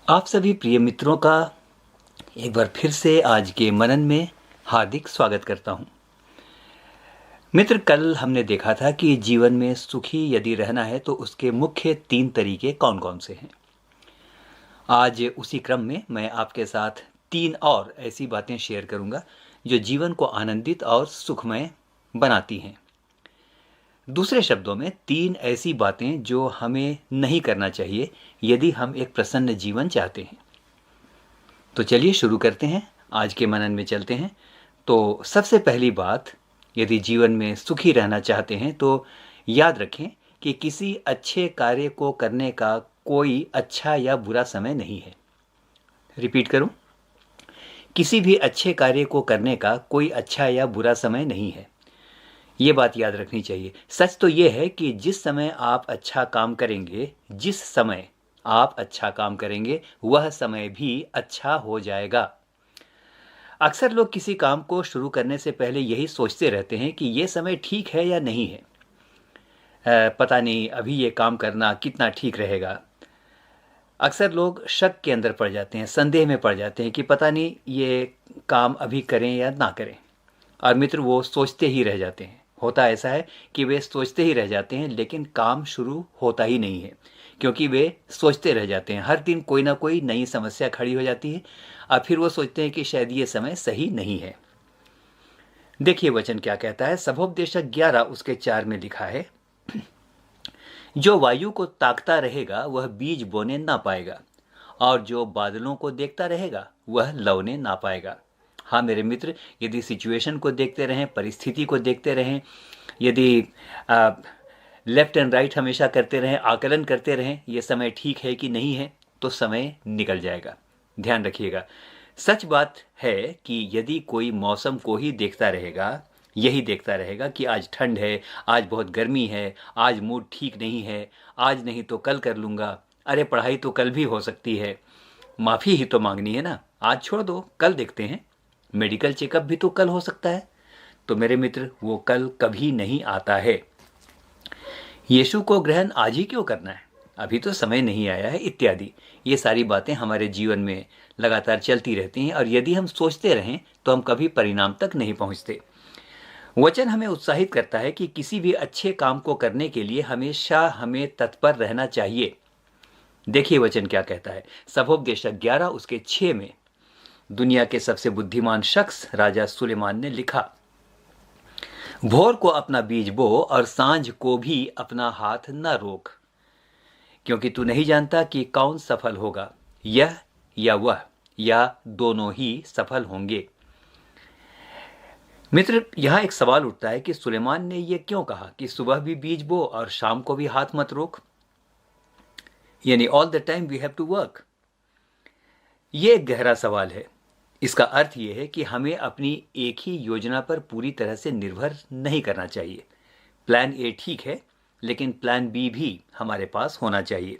आप सभी प्रिय मित्रों का एक बार फिर से आज के मनन में हार्दिक स्वागत करता हूं। मित्र, कल हमने देखा था कि जीवन में सुखी यदि रहना है तो उसके मुख्य 3 तरीके कौन-कौन से हैं। आज उसी क्रम में मैं आपके साथ 3 और ऐसी बातें शेयर करूंगा जो जीवन को आनंदित और सुखमय बनाती हैं। दूसरे शब्दों में 3 ऐसी बातें जो हमें नहीं करना चाहिए यदि हम एक प्रसन्न जीवन चाहते हैं। तो चलिए शुरू करते हैं, आज के मनन में चलते हैं। तो सबसे पहली बात, यदि जीवन में सुखी रहना चाहते हैं तो याद रखें कि किसी अच्छे कार्य को करने का कोई अच्छा या बुरा समय नहीं है। रिपीट करूं, किसी भी अच्छे कार्य को करने का कोई अच्छा या बुरा समय नहीं है। ये बात याद रखनी चाहिए। सच तो ये है कि जिस समय आप अच्छा काम करेंगे, वह समय भी अच्छा हो जाएगा। अक्सर लोग किसी काम को शुरू करने से पहले यही सोचते रहते हैं कि ये समय ठीक है या नहीं है। पता नहीं अभी ये काम करना कितना ठीक रहेगा। अक्सर लोग शक के अंदर पड़ जाते हैं, संदेह में पड़ जाते हैं कि पता नहीं ये काम अभी करें या ना करें। और मित्र, वो सोचते ही रह जाते हैं। होता ऐसा है कि वे सोचते ही रह जाते हैं, लेकिन काम शुरू होता ही नहीं है, क्योंकि वे सोचते रह जाते हैं। हर दिन कोई ना कोई नई समस्या खड़ी हो जाती है और फिर वो सोचते हैं कि शायद ये समय सही नहीं है। देखिए वचन क्या कहता है। सभोपदेशक 11 उसके 4 में लिखा है, जो वायु को ताकता रहेगा वह बीज बोने ना पाएगा, और जो बादलों को देखता रहेगा वह लवने ना पाएगा। हाँ मेरे मित्र, यदि सिचुएशन को देखते रहें, परिस्थिति को देखते रहें, यदि लेफ्ट एंड राइट हमेशा करते रहें, आकलन करते रहें ये समय ठीक है कि नहीं है, तो समय निकल जाएगा। ध्यान रखिएगा। सच बात है कि यदि कोई मौसम को ही देखता रहेगा, यही देखता रहेगा कि आज ठंड है, आज बहुत गर्मी है, आज मूड ठीक नहीं है, आज नहीं तो कल कर लूँगा, अरे पढ़ाई तो कल भी हो सकती है, माफ़ी ही तो मांगनी है ना, आज छोड़ दो, कल देखते हैं, मेडिकल चेकअप भी तो कल हो सकता है। तो मेरे मित्र, वो कल कभी नहीं आता है। यीशु को ग्रहण आज ही क्यों करना है, अभी तो समय नहीं आया है, इत्यादि। ये सारी बातें हमारे जीवन में लगातार चलती रहती हैं, और यदि हम सोचते रहें तो हम कभी परिणाम तक नहीं पहुंचते। वचन हमें उत्साहित करता है कि किसी भी अच्छे काम को करने के लिए हमेशा हमें तत्पर रहना चाहिए। देखिए वचन क्या कहता है। सभोपदेशक 11 उसके 6 में दुनिया के सबसे बुद्धिमान शख्स राजा सुलेमान ने लिखा, भोर को अपना बीज बो और सांझ को भी अपना हाथ न रोक, क्योंकि तू नहीं जानता कि कौन सफल होगा, यह या वह, या दोनों ही सफल होंगे। मित्र, यहां एक सवाल उठता है कि सुलेमान ने यह क्यों कहा कि सुबह भी बीज बो और शाम को भी हाथ मत रोक, यानी all the time we have to work. यह एक गहरा सवाल है। इसका अर्थ यह है कि हमें अपनी एक ही योजना पर पूरी तरह से निर्भर नहीं करना चाहिए। प्लान ए ठीक है, लेकिन प्लान बी भी हमारे पास होना चाहिए।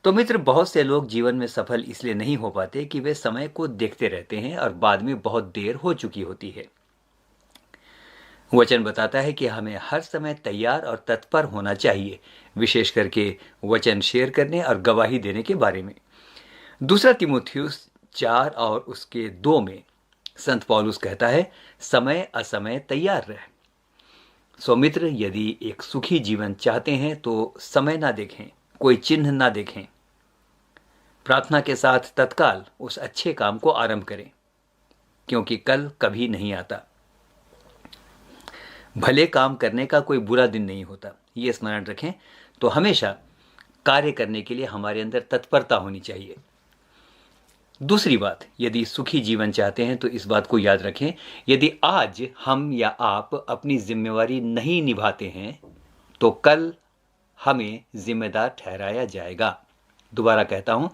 तो मित्र, बहुत से लोग जीवन में सफल इसलिए नहीं हो पाते कि वे समय को देखते रहते हैं और बाद में बहुत देर हो चुकी होती है। वचन बताता है कि हमें हर समय तैयार और तत्पर होना चाहिए, विशेष करके वचन शेयर करने और गवाही देने के बारे में। दूसरा तीमुथियुस 4 और उसके 2 में संत पौलुस कहता है, समय असमय तैयार रह। सो मित्र, यदि एक सुखी जीवन चाहते हैं तो समय ना देखें, कोई चिन्ह ना देखें, प्रार्थना के साथ तत्काल उस अच्छे काम को आरंभ करें, क्योंकि कल कभी नहीं आता। भले काम करने का कोई बुरा दिन नहीं होता, ये स्मरण रखें। तो हमेशा कार्य करने के लिए हमारे अंदर तत्परता होनी चाहिए। दूसरी बात, यदि सुखी जीवन चाहते हैं तो इस बात को याद रखें, यदि आज हम या आप अपनी जिम्मेवारी नहीं निभाते हैं तो कल हमें जिम्मेदार ठहराया जाएगा। दोबारा कहता हूं,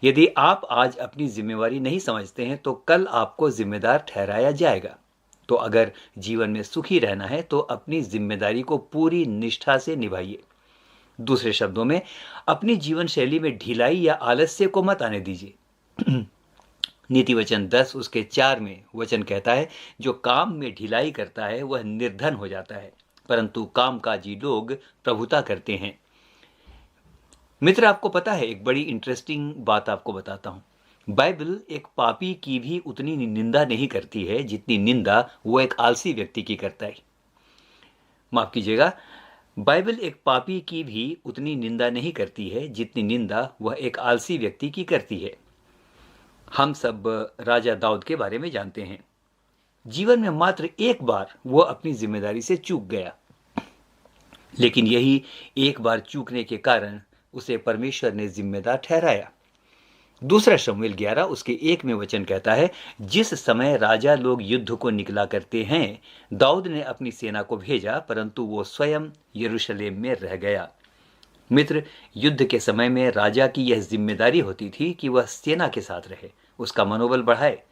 यदि आप आज अपनी जिम्मेवारी नहीं समझते हैं तो कल आपको जिम्मेदार ठहराया जाएगा। तो अगर जीवन में सुखी रहना है तो अपनी जिम्मेदारी को पूरी निष्ठा से निभाइए। दूसरे शब्दों में, अपनी जीवन शैली में ढिलाई या आलस्य को मत आने दीजिए। नीति वचन 10 उसके 4 में वचन कहता है, जो काम में ढिलाई करता है वह निर्धन हो जाता है, परंतु कामकाजी लोग प्रभुता करते हैं। मित्र, आपको पता है, एक बड़ी इंटरेस्टिंग बात आपको बताता हूं। बाइबल एक पापी की भी उतनी निंदा नहीं करती है जितनी निंदा वो एक आलसी व्यक्ति की करता है। माफ कीजिएगा, बाइबल एक पापी की भी उतनी निंदा नहीं करती है जितनी निंदा वह एक आलसी व्यक्ति की करती है। हम सब राजा दाऊद के बारे में जानते हैं। जीवन में मात्र एक बार वो अपनी जिम्मेदारी से चूक गया, लेकिन यही एक बार चूकने के कारण उसे परमेश्वर ने जिम्मेदार ठहराया। दूसरा शमूएल 11 उसके 1 में वचन कहता है, जिस समय राजा लोग युद्ध को निकला करते हैं, दाऊद ने अपनी सेना को भेजा, परंतु वो स्वयं यरूशलेम में रह गया। मित्र, युद्ध के समय में राजा की यह जिम्मेदारी होती थी कि वह सेना के साथ रहे, उसका मनोबल बढ़ाए,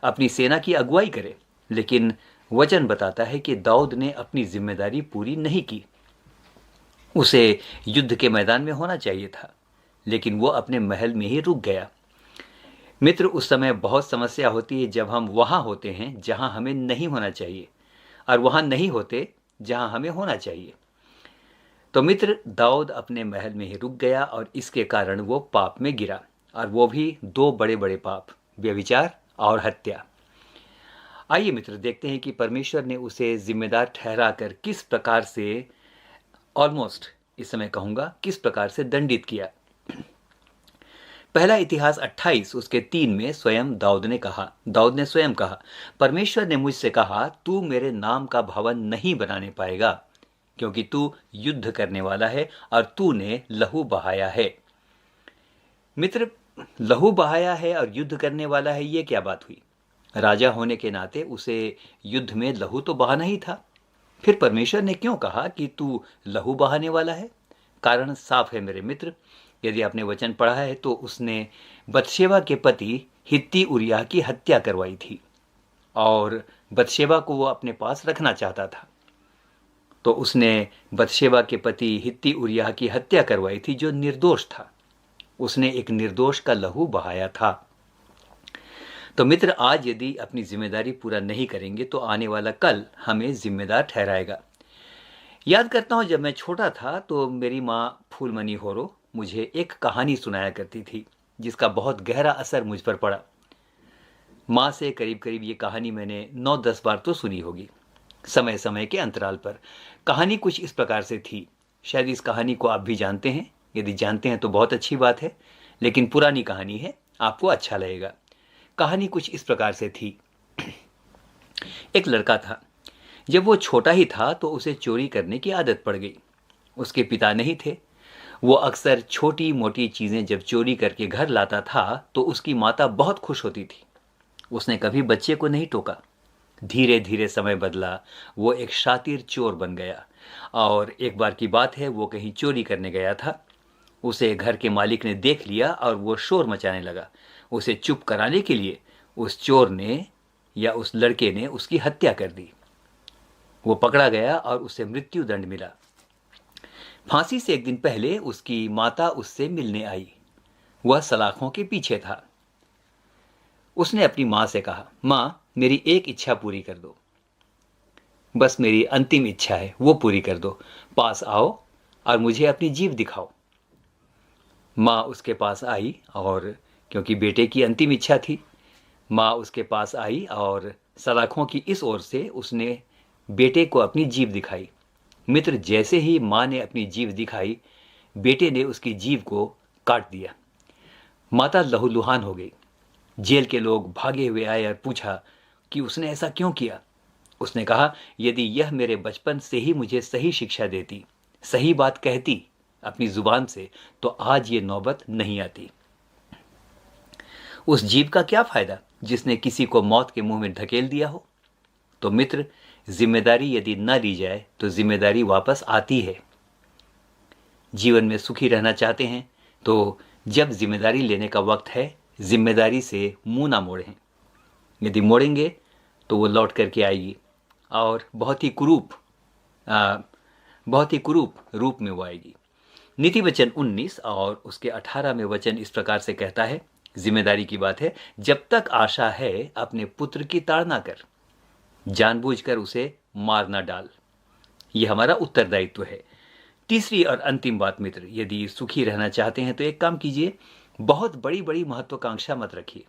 अपनी सेना की अगुवाई करे। लेकिन वचन बताता है कि दाऊद ने अपनी जिम्मेदारी पूरी नहीं की। उसे युद्ध के मैदान में होना चाहिए था, लेकिन वो अपने महल में ही रुक गया। मित्र, उस समय बहुत समस्या होती है जब हम वहां होते हैं जहां हमें नहीं होना चाहिए, और वहां नहीं होते जहां हमें होना चाहिए। तो मित्र, दाऊद अपने महल में ही रुक गया और इसके कारण वो पाप में गिरा, और वो भी 2 बड़े बड़े पाप, व्यभिचार और हत्या। आइए मित्र, देखते हैं कि परमेश्वर ने उसे जिम्मेदार ठहराकर किस प्रकार से, ऑलमोस्ट इस समय कहूंगा, किस प्रकार से दंडित किया। पहला इतिहास 28 उसके 3 में दाऊद ने स्वयं कहा, परमेश्वर ने मुझसे कहा, तू मेरे नाम का भवन नहीं बनाने पाएगा, क्योंकि तू युद्ध करने वाला है और तूने लहू बहाया है। मित्र, लहू बहाया है और युद्ध करने वाला है, ये क्या बात हुई? राजा होने के नाते उसे युद्ध में लहू तो बहाना ही था। फिर परमेश्वर ने क्यों कहा कि तू लहू बहाने वाला है? कारण साफ है मेरे मित्र। यदि आपने वचन पढ़ा है तो उसने बतशेबा के पति हित्ती उरिय्याह की हत्या करवाई थी, और बतशेबा को वो अपने पास रखना चाहता था। तो उसने बतशेबा के पति हित्ती उरिय्याह की हत्या करवाई थी, जो निर्दोष था। उसने एक निर्दोष का लहू बहाया था। तो मित्र, आज यदि अपनी जिम्मेदारी पूरा नहीं करेंगे तो आने वाला कल हमें जिम्मेदार ठहराएगा। याद करता हूं, जब मैं छोटा था तो मेरी माँ फूलमणि होरो मुझे एक कहानी सुनाया करती थी, जिसका बहुत गहरा असर मुझ पर पड़ा। माँ से करीब करीब ये कहानी मैंने 9-10 बार तो सुनी होगी, समय समय के अंतराल पर। कहानी कुछ इस प्रकार से थी। शायद इस कहानी को आप भी जानते हैं। यदि जानते हैं तो बहुत अच्छी बात है, लेकिन पुरानी कहानी है, आपको अच्छा लगेगा। कहानी कुछ इस प्रकार से थी। एक लड़का था। जब वो छोटा ही था तो उसे चोरी करने की आदत पड़ गई। उसके पिता नहीं थे। वो अक्सर छोटी मोटी चीजें जब चोरी करके घर लाता था तो उसकी माता बहुत खुश होती थी। उसने कभी बच्चे को नहीं टोका। धीरे धीरे समय बदला, वो एक शातिर चोर बन गया। और एक बार की बात है, वो कहीं चोरी करने गया था। उसे घर के मालिक ने देख लिया और वो शोर मचाने लगा। उसे चुप कराने के लिए उस चोर ने या उस लड़के ने उसकी हत्या कर दी। वो पकड़ा गया और उसे मृत्यु दंड मिला। फांसी से एक दिन पहले उसकी माता उससे मिलने आई। वह सलाखों के पीछे था। उसने अपनी मां से कहा, मां, मेरी एक इच्छा पूरी कर दो। बस मेरी अंतिम इच्छा है, वो पूरी कर दो। पास आओ और मुझे अपनी जीभ दिखाओ। मां उसके पास आई, और क्योंकि बेटे की अंतिम इच्छा थी, मां उसके पास आई और सलाखों की इस ओर से उसने बेटे को अपनी जीभ दिखाई। मित्र, जैसे ही मां ने अपनी जीभ दिखाई, बेटे ने उसकी जीभ को काट दिया। माता लहूलुहान हो गई। जेल के लोग भागे हुए आए और पूछा कि उसने ऐसा क्यों किया। उसने कहा, यदि यह मेरे बचपन से ही मुझे सही शिक्षा देती, सही बात कहती अपनी जुबान से, तो आज ये नौबत नहीं आती। उस जीव का क्या फायदा जिसने किसी को मौत के मुंह में ढकेल दिया हो। तो मित्र, जिम्मेदारी यदि न ली जाए तो जिम्मेदारी वापस आती है। जीवन में सुखी रहना चाहते हैं तो जब जिम्मेदारी लेने का वक्त है, जिम्मेदारी से मुंह ना मोड़ें। यदि मोड़ेंगे तो वो लौट करके आएगी, और बहुत ही कुरूप रूप में वो आएगी। नीति वचन 19 और उसके 18 में वचन इस प्रकार से कहता है, जिम्मेदारी की बात है, जब तक आशा है अपने पुत्र की ताड़ना कर, जानबूझकर उसे मार ना डाल। यह हमारा उत्तरदायित्व है। तीसरी और अंतिम बात मित्र, यदि सुखी रहना चाहते हैं तो एक काम कीजिए, बहुत बड़ी बड़ी महत्वाकांक्षा मत रखिए।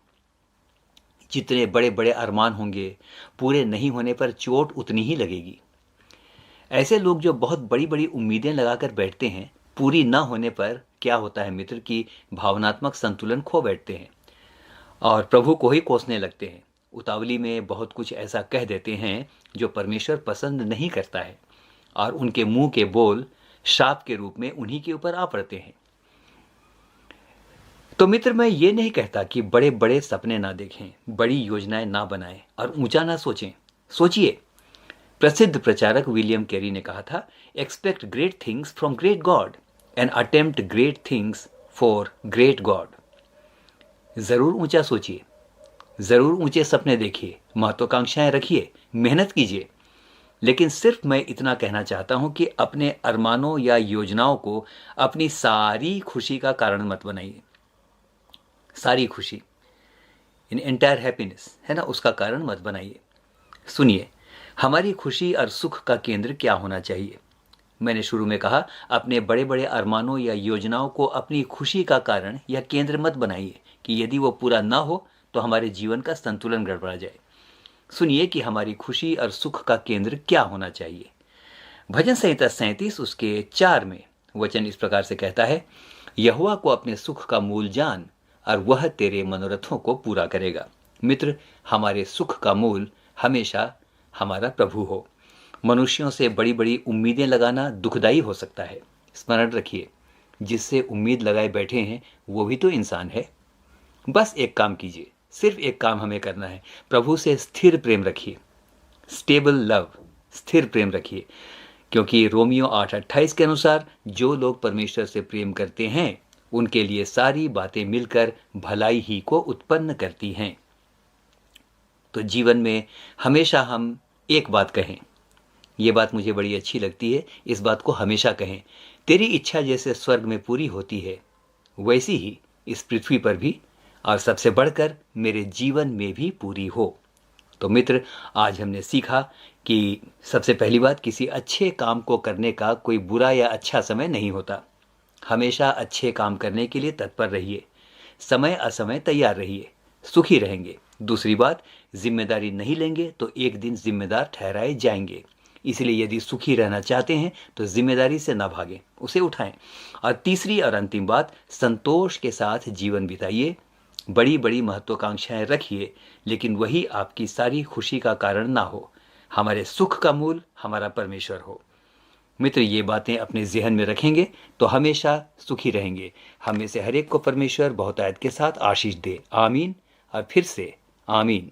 जितने बड़े बड़े अरमान होंगे, पूरे नहीं होने पर चोट उतनी ही लगेगी। ऐसे लोग जो बहुत बड़ी बड़ी उम्मीदें लगाकर बैठते हैं, पूरी ना होने पर क्या होता है मित्र कि भावनात्मक संतुलन खो बैठते हैं और प्रभु को ही कोसने लगते हैं। उतावली में बहुत कुछ ऐसा कह देते हैं जो परमेश्वर पसंद नहीं करता है, और उनके मुंह के बोल शाप के रूप में उन्हीं के ऊपर आ पड़ते हैं। तो मित्र, मैं ये नहीं कहता कि बड़े बड़े सपने ना देखें, बड़ी योजनाएं ना बनाएं और ऊंचा ना सोचें। सोचिए, प्रसिद्ध प्रचारक विलियम कैरी ने कहा था, expect great things from great God and attempt great things for great God. जरूर ऊंचा सोचिए, जरूर ऊंचे सपने देखिए, महत्वाकांक्षाएं रखिए, मेहनत कीजिए, लेकिन सिर्फ मैं इतना कहना चाहता हूं कि अपने अरमानों या योजनाओं को अपनी सारी खुशी का कारण मत बनाइए। सारी खुशी, इन एंटायर हैप्पीनेस है ना, उसका कारण मत बनाइए। सुनिए, हमारी खुशी और सुख का केंद्र क्या होना चाहिए? मैंने शुरू में कहा, अपने बड़े बड़े अरमानों या योजनाओं को अपनी खुशी का कारण या केंद्र मत बनाइए कि यदि वो पूरा ना हो तो हमारे जीवन का संतुलन गड़बड़ा जाए। सुनिए कि हमारी खुशी और सुख का केंद्र क्या होना चाहिए। भजन संहिता 37 उसके 4 में वचन इस प्रकार से कहता है, यहोवा को अपने सुख का मूल जान और वह तेरे मनोरथों को पूरा करेगा। मित्र, हमारे सुख का मूल हमेशा हमारा प्रभु हो। मनुष्यों से बड़ी बड़ी उम्मीदें लगाना दुखदाई हो सकता है। स्मरण रखिए, जिससे उम्मीद लगाए बैठे हैं वो भी तो इंसान है। बस एक काम कीजिए, सिर्फ एक काम हमें करना है, प्रभु से स्थिर प्रेम रखिए। स्टेबल लव, स्थिर प्रेम रखिए, क्योंकि रोमियो 8:28 के अनुसार जो लोग परमेश्वर से प्रेम करते हैं उनके लिए सारी बातें मिलकर भलाई ही को उत्पन्न करती हैं। तो जीवन में हमेशा हम एक बात कहें, ये बात मुझे बड़ी अच्छी लगती है, इस बात को हमेशा कहें, तेरी इच्छा जैसे स्वर्ग में पूरी होती है वैसी ही इस पृथ्वी पर भी और सबसे बढ़कर मेरे जीवन में भी पूरी हो। तो मित्र, आज हमने सीखा कि सबसे पहली बात, किसी अच्छे काम को करने का कोई बुरा या अच्छा समय नहीं होता। हमेशा अच्छे काम करने के लिए तत्पर रहिए, समय असमय तैयार रहिए, सुखी रहेंगे। दूसरी बात, जिम्मेदारी नहीं लेंगे तो एक दिन जिम्मेदार ठहराए जाएंगे। इसलिए यदि सुखी रहना चाहते हैं तो जिम्मेदारी से ना भागें, उसे उठाएं। और तीसरी और अंतिम बात, संतोष के साथ जीवन बिताइए। बड़ी बड़ी महत्वाकांक्षाएं रखिए, लेकिन वही आपकी सारी खुशी का कारण ना हो। हमारे सुख का मूल हमारा परमेश्वर हो। मित्र, ये बातें अपने ज़हन में रखेंगे तो हमेशा सुखी रहेंगे। हम में से हर एक को परमेश्वर बहुतायत के साथ आशीष दे। आमीन और फिर से आमीन।